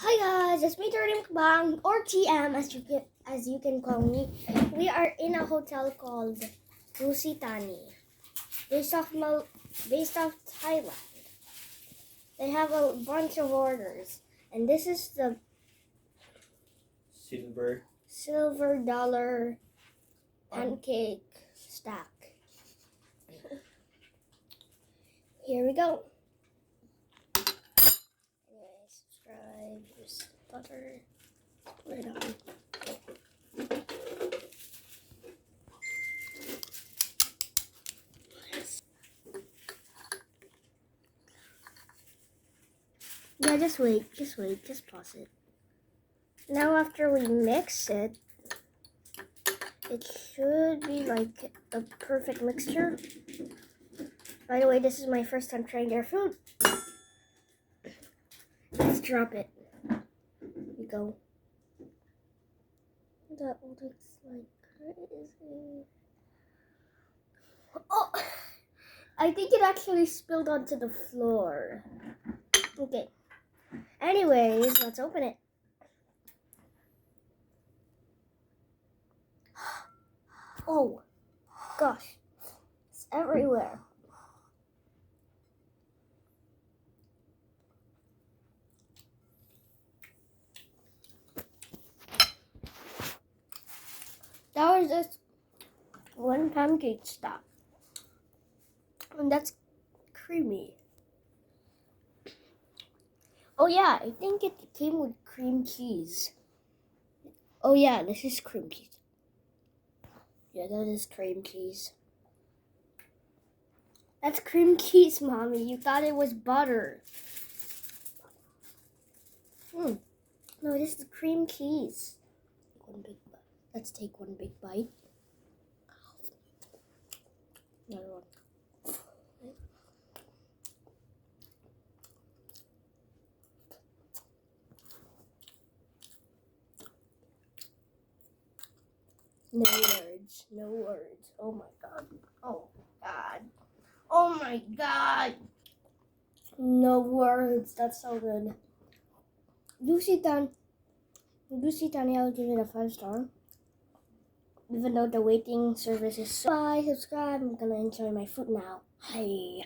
Hi guys, it's me Thani Bang or TM as you can call me. We are in a hotel called Dusit, Thani, based off Thailand. They have a bunch of orders, and this is the silver dollar pancake stack. Here we go. Anyway, subscribe. Here's the butter. Put it on. Yeah, just wait, just pause it. Now after we mix it, it should be like a perfect mixture. By the way, this is my first time trying their food. Let's drop it. Here we go. That looks like crazy. Oh! I think it actually spilled onto the floor. Okay. Anyways, let's open it. Oh, gosh. It's everywhere. That was just one pancake stock. And that's creamy. Oh yeah, I think it came with cream cheese. Oh yeah, this is cream cheese. Yeah, that is cream cheese. That's cream cheese, Mommy. You thought it was butter. No, this is cream cheese. Let's take one big bite. Another one. No words. No words. Oh my god. Oh god. Oh my god. No words. That's so good. Dusit, Thani, I'll give it a 5-star. Even though the waiting service is so. Bye, subscribe. I'm gonna enjoy my food now. Hi.